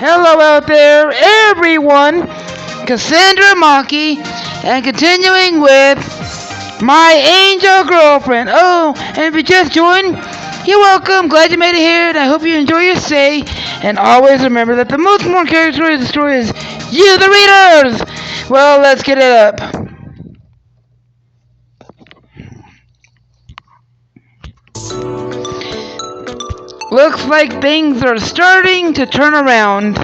Hello out there, everyone. Cassandra Monkey, and continuing with my angel girlfriend. Oh, and if you just joined, you're welcome. Glad you made it here, and I hope you enjoy your stay. And always remember that the most important character in the story is you, the readers. Well, let's get it up. Looks like things are starting to turn around.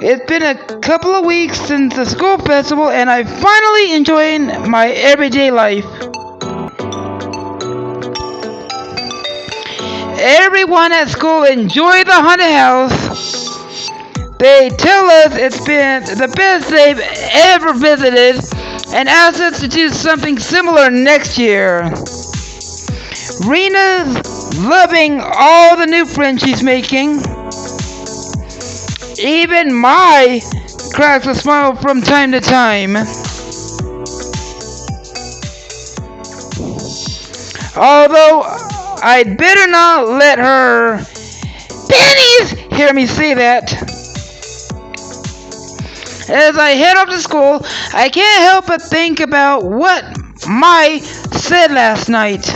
It's been a couple of weeks since the school festival, and I'm finally enjoying my everyday life. Everyone at school enjoyed the haunted house. They tell us it's been the best they've ever visited and asked us to do something similar next year. Rena's loving all the new friends she's making. Even Mai cracks a smile from time to time. Although I'd better not let her pennies hear me say that. As I head off to school, I can't help but think about what Mai said last night.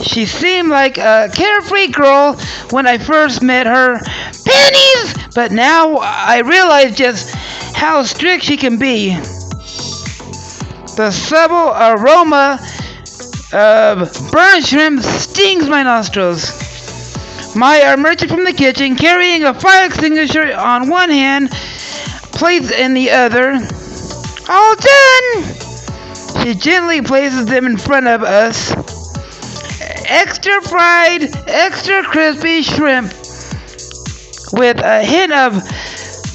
She seemed like a carefree girl when I first met her. Pennies! But now I realize just how strict she can be. The subtle aroma of burnt shrimp stings my nostrils. Mai emerged from the kitchen carrying a fire extinguisher on one hand, plates in the other. All done! She gently places them in front of us. Extra fried, extra crispy shrimp with a hint of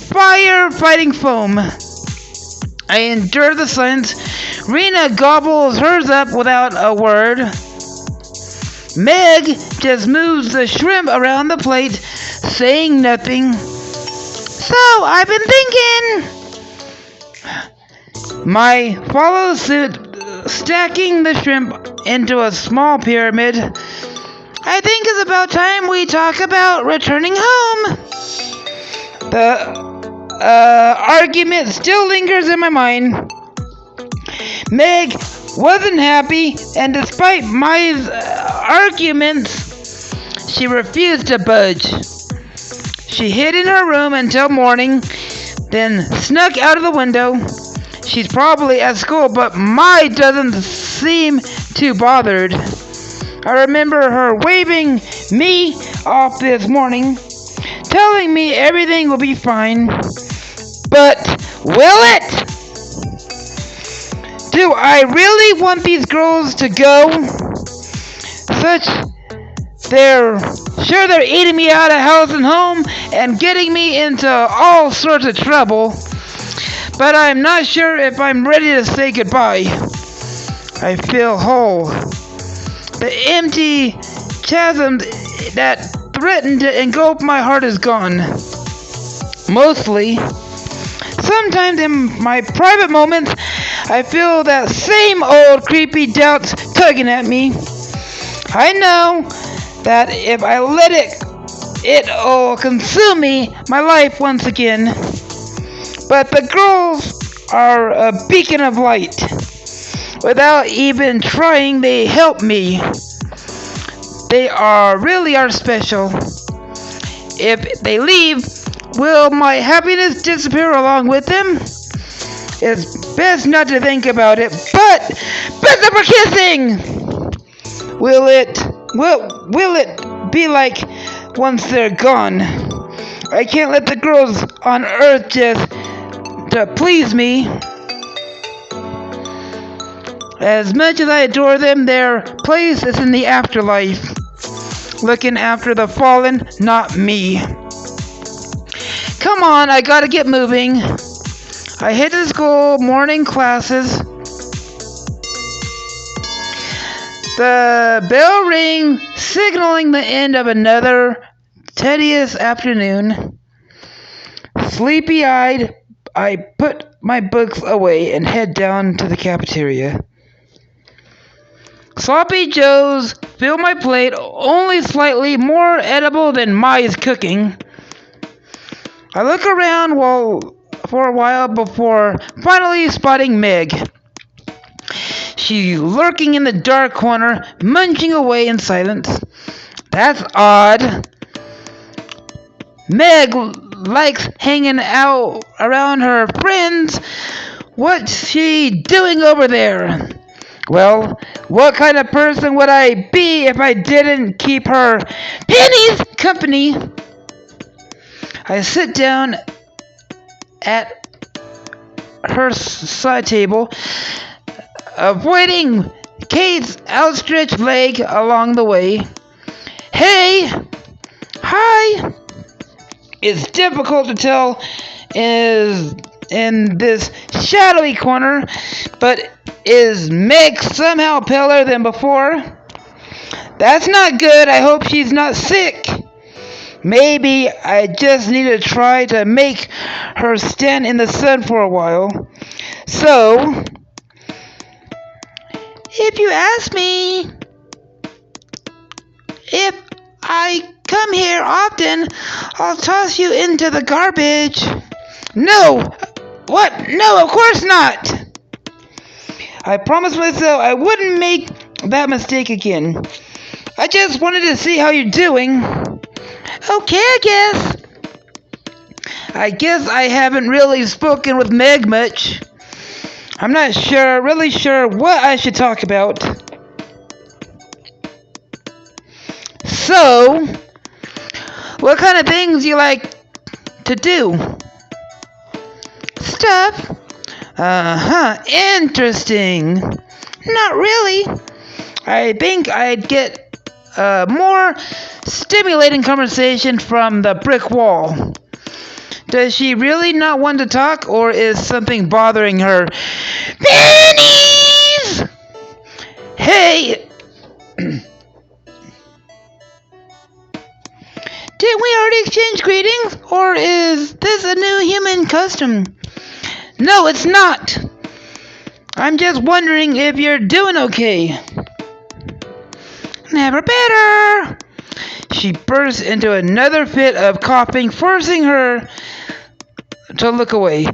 fire-fighting foam. I endure the silence. Rena gobbles hers up without a word. Meg just moves the shrimp around the plate, saying nothing. So, I've been thinking. Mai follows suit, stacking the shrimp into a small pyramid. I think it's about time we talk about returning home. The argument still lingers in my mind. Meg wasn't happy, and despite Mai's arguments, she refused to budge. She hid in her room until morning, then snuck out of the window. She's probably at school, but Mai doesn't seem too bothered. I remember her waving me off this morning, telling me everything will be fine. But will it? Do I really want these girls to go? They're eating me out of house and home and getting me into all sorts of trouble. But I'm not sure if I'm ready to say goodbye. I feel whole. The empty chasm that threatened to engulf my heart is gone. Mostly. Sometimes in my private moments, I feel that same old creepy doubts tugging at me. I know that if I let it'll consume me, my life once again. But the girls are a beacon of light. Without even trying, they help me. They really are special. If they leave, will my happiness disappear along with them? It's best not to think about it, but best for kissing! Will it be like once they're gone? I can't let the girls on Earth just to please me. As much as I adore them, their place is in the afterlife, looking after the fallen, not me. Come on, I gotta get moving. I head to school, morning classes. The bell rings, signaling the end of another tedious afternoon. Sleepy-eyed, I put my books away and head down to the cafeteria. Sloppy Joes fill my plate, only slightly more edible than Mai's cooking. I look around for a while before finally spotting Meg. She's lurking in the dark corner, munching away in silence. That's odd. Meg likes hanging out around her friends. What's she doing over there? Well, what kind of person would I be if I didn't keep her pennies company? I sit down at her side table, avoiding Kate's outstretched leg along the way. Hey! Hi! It's difficult to tell in this shadowy corner, but is Meg somehow paler than before? That's not good. I hope she's not sick. Maybe I just need to try to make her stand in the sun for a while. So, if you ask me if I come here often, I'll toss you into the garbage. No! What? No, of course not! I promised myself I wouldn't make that mistake again. I just wanted to see how you're doing. Okay, I guess I haven't really spoken with Meg much. I'm not really sure what I should talk about. So, what kind of things you like to do? Stuff? Interesting. Not really. I think I'd get a more stimulating conversation from the brick wall. Does she really not want to talk, or is something bothering her? Pennies! Hey! Didn't we already exchange greetings, or is this a new human custom? No, it's not. I'm just wondering if you're doing okay. Never better. She burst into another fit of coughing, forcing her to look away.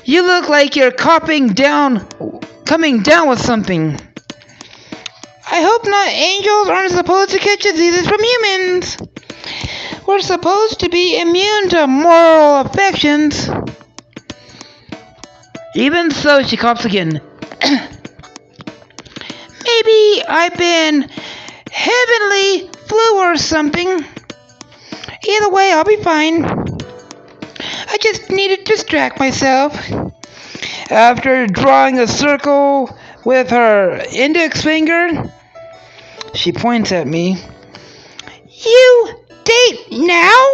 You look like you're coming down with something. I hope not. Angels aren't supposed to catch diseases from humans. We're supposed to be immune to moral affections. Even so, she coughs again. Maybe I've been heavenly flu or something. Either way, I'll be fine. I just need to distract myself. After drawing a circle with her index finger, she points at me. You date now?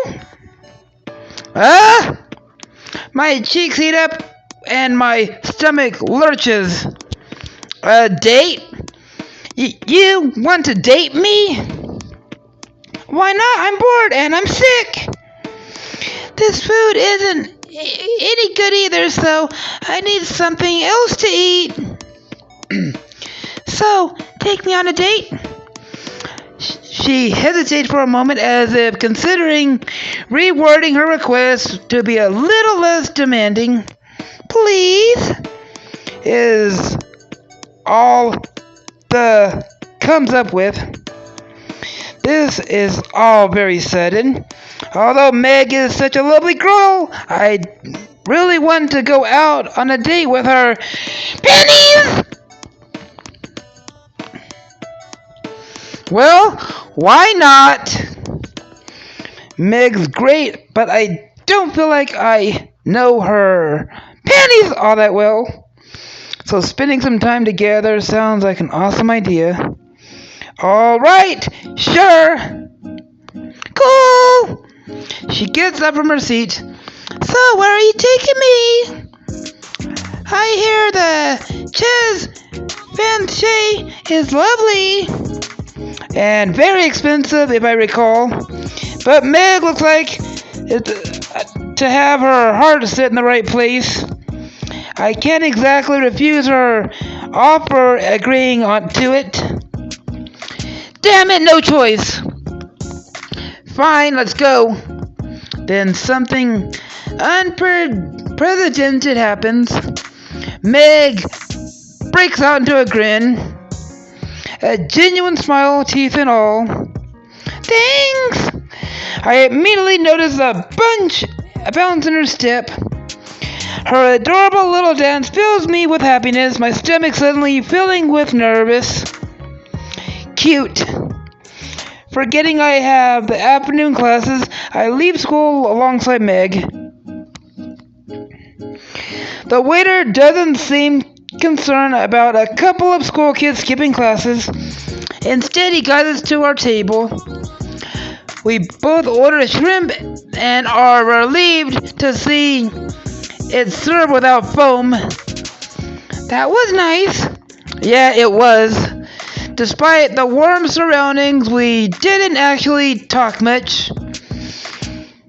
My cheeks heat up and my stomach lurches. A date? You want to date me? Why not? I'm bored and I'm sick. This food isn't any good either, so I need something else to eat. So, take me on a date? She hesitates for a moment as if considering rewording her request to be a little less demanding. Please? Is all the comes up with. This is all very sudden. Although Meg is such a lovely girl, I really want to go out on a date with her. Pennies! Well, why not? Meg's great, but I don't feel like I know her pennies all that well. So spending some time together sounds like an awesome idea. All right, sure. Cool. She gets up from her seat. So, where are you taking me? I hear the Chez Fanche is lovely. And very expensive, if I recall. But Meg looks like to have her heart set in the right place. I can't exactly refuse her offer agreeing to it. Damn it, no choice. Fine, let's go. Then something unprecedented happens. Meg breaks out into a grin. A genuine smile, teeth and all. Thanks! I immediately notice a bounce in her step. Her adorable little dance fills me with happiness, my stomach suddenly filling with nervous. Cute. Forgetting I have the afternoon classes, I leave school alongside Meg. The waiter doesn't seem concerned about a couple of school kids skipping classes. Instead, he guides us to our table. We both order a shrimp and are relieved to see it served without foam. That was nice. Yeah, it was. Despite the warm surroundings, we didn't actually talk much.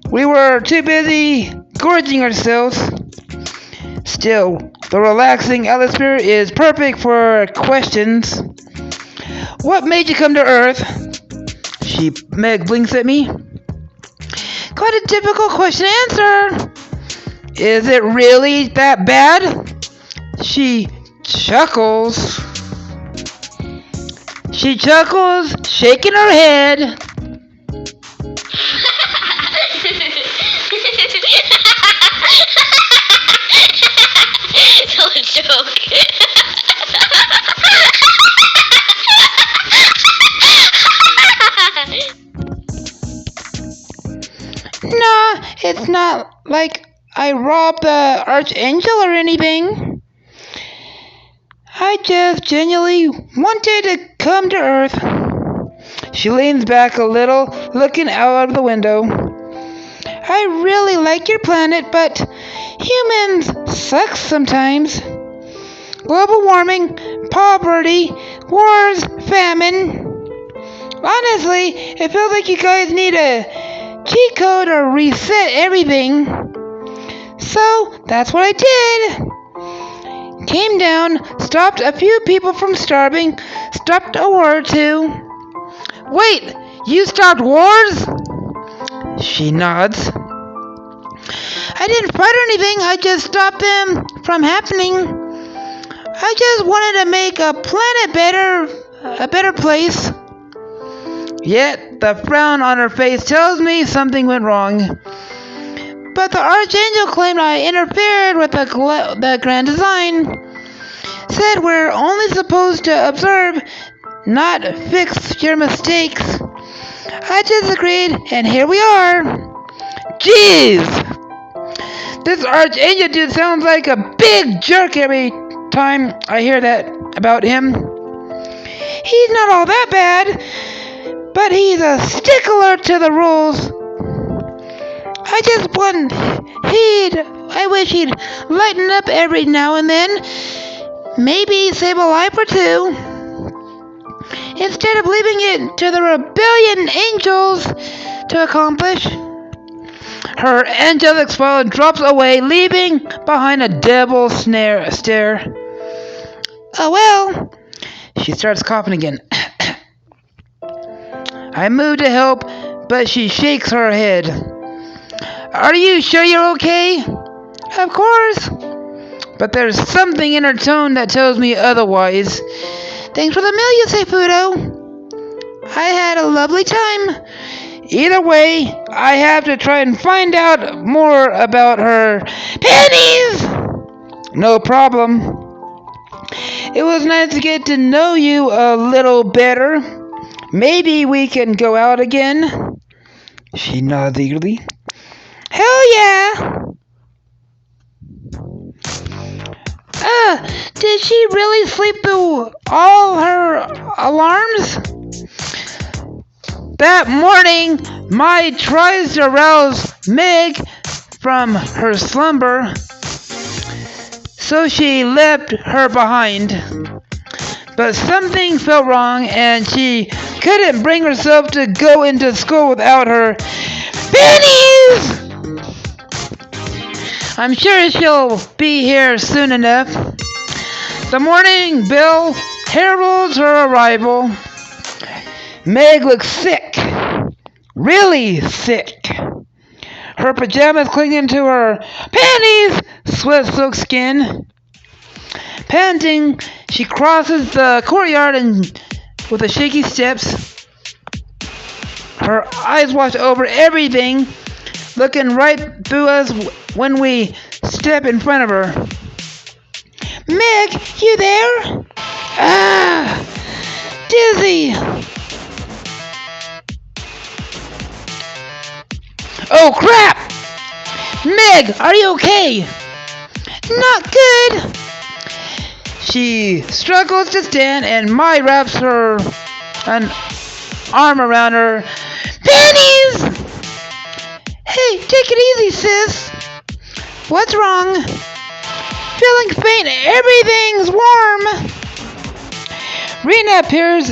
We were too busy gorging ourselves. Still, the relaxing atmosphere is perfect for questions. What made you come to Earth? Meg blinks at me. Quite a difficult question to answer. Is it really that bad? She chuckles. Shaking her head. Tell a joke. Nah, it's not like I robbed the Archangel or anything. I just genuinely wanted to come to Earth. She leans back a little, looking out of the window. I really like your planet, but humans suck sometimes. Global warming, poverty, wars, famine. Honestly, it feels like you guys need a cheat code or reset everything. So, that's what I did. Came down, stopped a few people from starving, stopped a war or two. Wait, you stopped wars? She nods. I didn't fight or anything, I just stopped them from happening. I just wanted to make a planet a better place. Yet, the frown on her face tells me something went wrong. But the Archangel claimed I interfered with the grand design. Said we're only supposed to observe, not fix your mistakes. I disagreed, and here we are. Jeez! This Archangel dude sounds like a big jerk every time I hear that about him. He's not all that bad, but he's a stickler to the rules. I wish he'd lighten up every now and then. Maybe save a life or two. Instead of leaving it to the rebellion angels to accomplish. Her angelic smile drops away, leaving behind a devil stare. Oh well. She starts coughing again. I move to help, but she shakes her head. Are you sure you're okay? Of course. But there's something in her tone that tells me otherwise. Thanks for the meal, you say, Fudo. I had a lovely time. Either way, I have to try and find out more about her pennies. No problem. It was nice to get to know you a little better. Maybe we can go out again. She nods eagerly. Hell yeah! Did she really sleep through all her alarms? That morning, Mai tries to rouse Meg from her slumber, so she left her behind. But something felt wrong, and she couldn't bring herself to go into school without her pennies! I'm sure she'll be here soon enough. The morning bell heralds her arrival. Meg looks sick. really sick. Her pajamas clinging to her panties, sweat-soaked skin. Panting, she crosses the courtyard and with the shaky steps. Her eyes watch over everything, looking right through us when we step in front of her. Meg, you there? Ah, dizzy. Oh crap! Meg, are you okay? Not good. She struggles to stand and Mai wraps an arm around her. Pennies! Hey, take it easy, sis. What's wrong? Feeling faint, everything's warm. Rena peers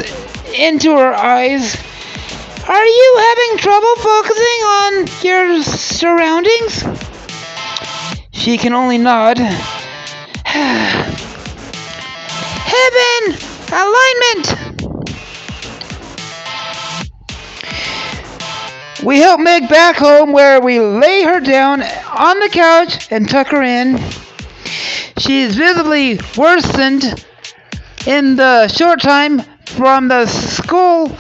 into her eyes. Are you having trouble focusing on your surroundings? She can only nod. Heaven! Alignment! We help Meg back home where we lay her down on the couch and tuck her in. She is visibly worsened in the short time from the school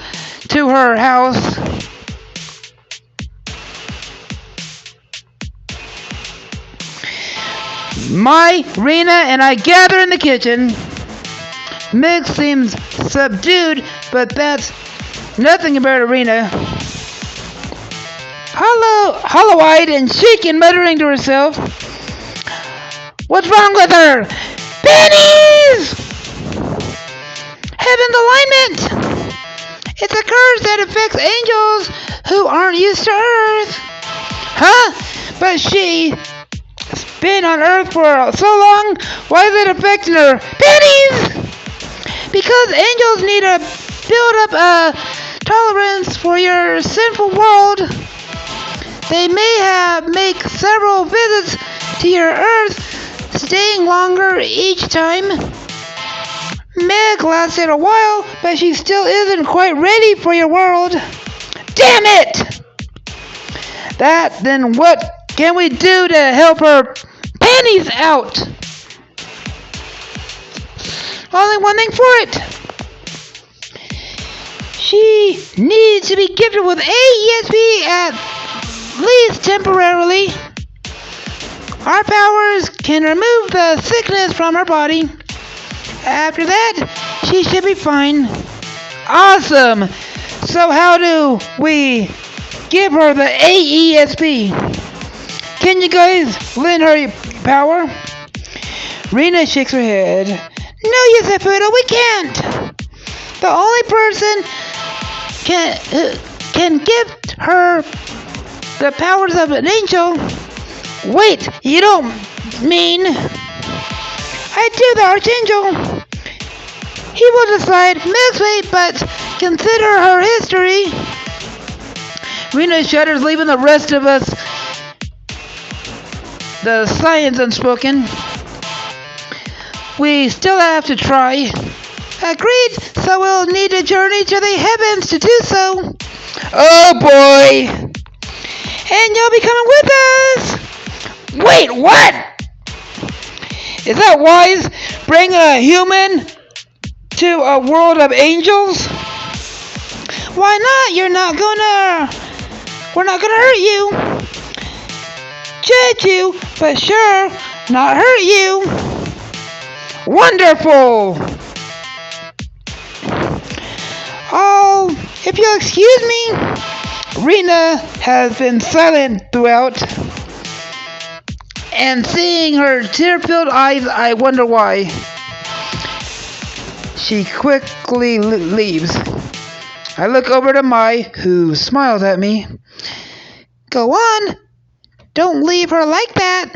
to her house. Mai, Rena, and I gather in the kitchen. Meg seems subdued, but that's nothing compared to Rena. Hollow-eyed and shaking, muttering to herself. What's wrong with her? Pennies! Heaven's alignment! It's a curse that affects angels who aren't used to Earth. Huh? But she's been on Earth for so long, why is it affecting her? Pennies! Because angels need to build up a tolerance for your sinful world. They may make several visits to your Earth, staying longer each time. Meg lasted a while, but she still isn't quite ready for your world. Damn it! Then what can we do to help her panties out? Only one thing for it. She needs to be gifted with AESP at least temporarily. Our powers can remove the sickness from her body. After that, she should be fine. Awesome! So how do we give her the AESP? Can you guys lend her power? Rena shakes her head. No, Yosefudo, we can't. The only person can give her the powers of an angel. Wait, you don't mean... I do, the Archangel. He will decide Meg's fate, but consider her history. Rena shudders, leaving the rest of us the science unspoken. We still have to try. Agreed, so we'll need to journey to the heavens to do so. Oh boy! And you'll be coming with us! Wait, what? Is that wise? Bring a human to a world of angels? Why not? We're not gonna hurt you. Judge you, but sure, not hurt you. Wonderful! Oh, if you'll excuse me, Rena has been silent throughout. And seeing her tear-filled eyes, I wonder why. She quickly leaves. I look over to Mai, who smiles at me. Go on. Don't leave her like that.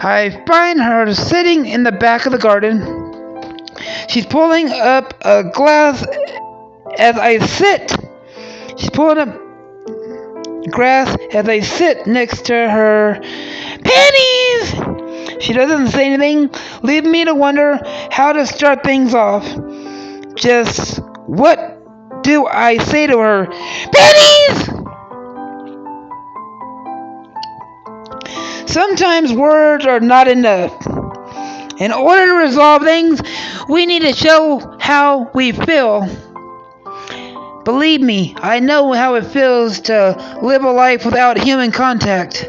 I find her sitting in the back of the garden. She's pulling up a glass as I sit. She's pulling up grass as I sit next to her. Pennies! She doesn't say anything, leaving me to wonder how to start things off. Just what do I say to her, "Pennies!" Sometimes words are not enough. In order to resolve things, we need to show how we feel. Believe me, I know how it feels to live a life without human contact.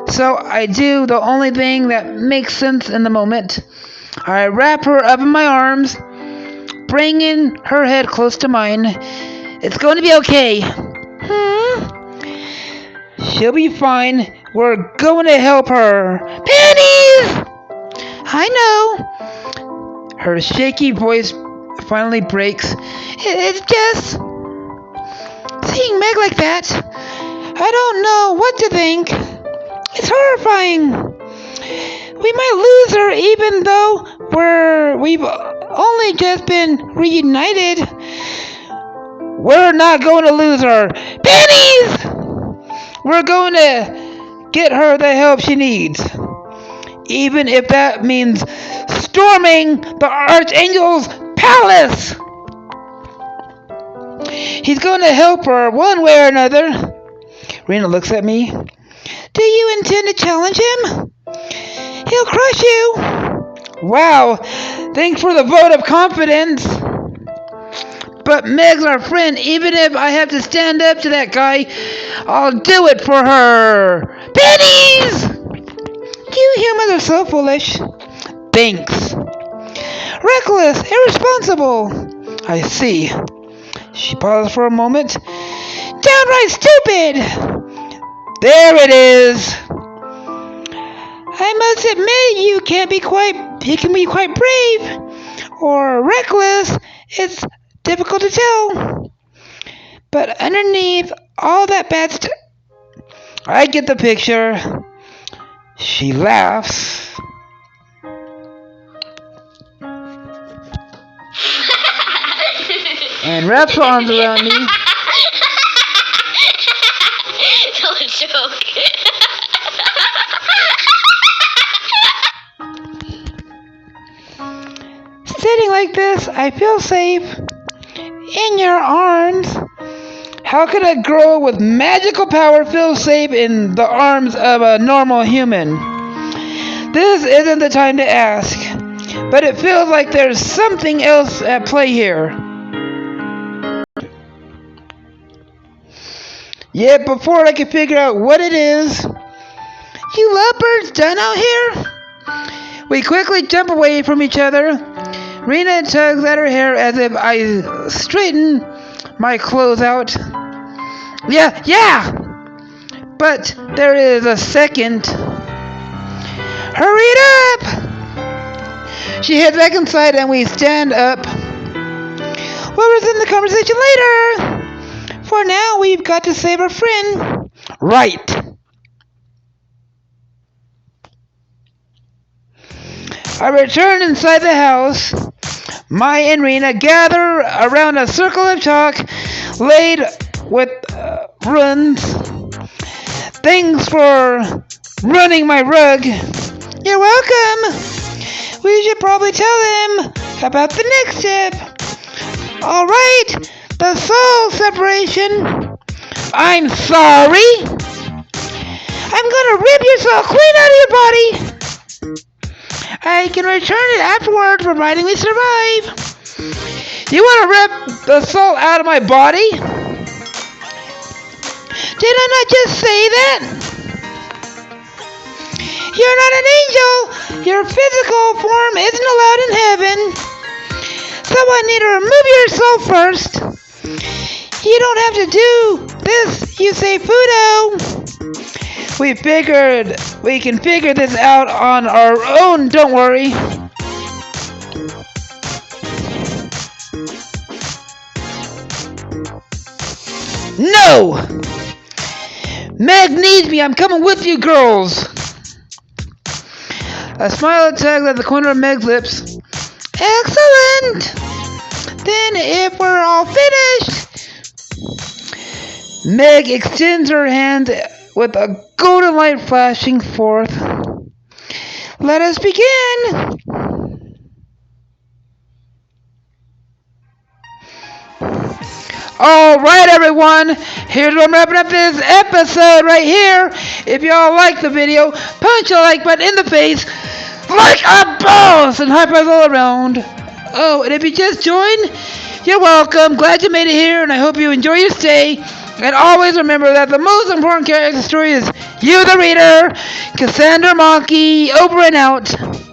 So I do the only thing that makes sense in the moment. I wrap her up in my arms, bringing her head close to mine. It's going to be okay. She'll be fine. We're going to help her. Pennies! I know. Her shaky voice finally breaks. It's just seeing Meg like that. I don't know what to think. It's horrifying. We might lose her even though we've only just been reunited. We're not going to lose her. Pennies! We're going to get her the help she needs. Even if that means storming the Archangel's palace. He's going to help her one way or another. Rena looks at me. Do you intend to challenge him? He'll crush you. Wow, thanks for the vote of confidence. But Meg's our friend. Even if I have to stand up to that guy, I'll do it for her. Pennies! You humans are so foolish. Thanks. Reckless, irresponsible. I see. She paused for a moment. Downright stupid. There it is. I must admit you can be quite brave or reckless. It's difficult to tell. But underneath all that bad stuff, I get the picture. She laughs. And wraps her arms around me. Don't joke. Sitting like this, I feel safe. In your arms. How could a girl with magical power feel safe in the arms of a normal human? This isn't the time to ask, but it feels like there's something else at play here. Yet before I can figure out what it is, you lovebirds done out here? We quickly jump away from each other. Rena tugs at her hair as if I straighten my clothes out. Yeah! But there is a second. Hurry it up! She heads back inside and we stand up. We'll resume the conversation later. For now, we've got to save our friend. Right. I return inside the house. Mai and Rena gather around a circle of chalk laid with runes. Thanks for running my rug. You're welcome. We should probably tell him about the next step. All right, the soul separation. I'm sorry. I'm gonna rip your soul clean out of your body. I can return it afterward, providing we survive. You want to rip the soul out of my body? Did I not just say that? You're not an angel. Your physical form isn't allowed in heaven. So I need to remove your soul first. You don't have to do this, you say, Fudo. We figured we can figure this out on our own, don't worry. No! Meg needs me, I'm coming with you girls. A smile tugs at the corner of Meg's lips. Excellent! Then if we're all finished... Meg extends her hand with a golden light flashing forth. Let us begin! Alright, everyone. Here's where I'm wrapping up this episode right here. If y'all like the video, punch a like button in the face like a boss and high fives all around. Oh, and if you just joined, you're welcome. Glad you made it here, and I hope you enjoy your stay. And always remember that the most important character in the story is you, the reader. Cassandra Monkey, over and out.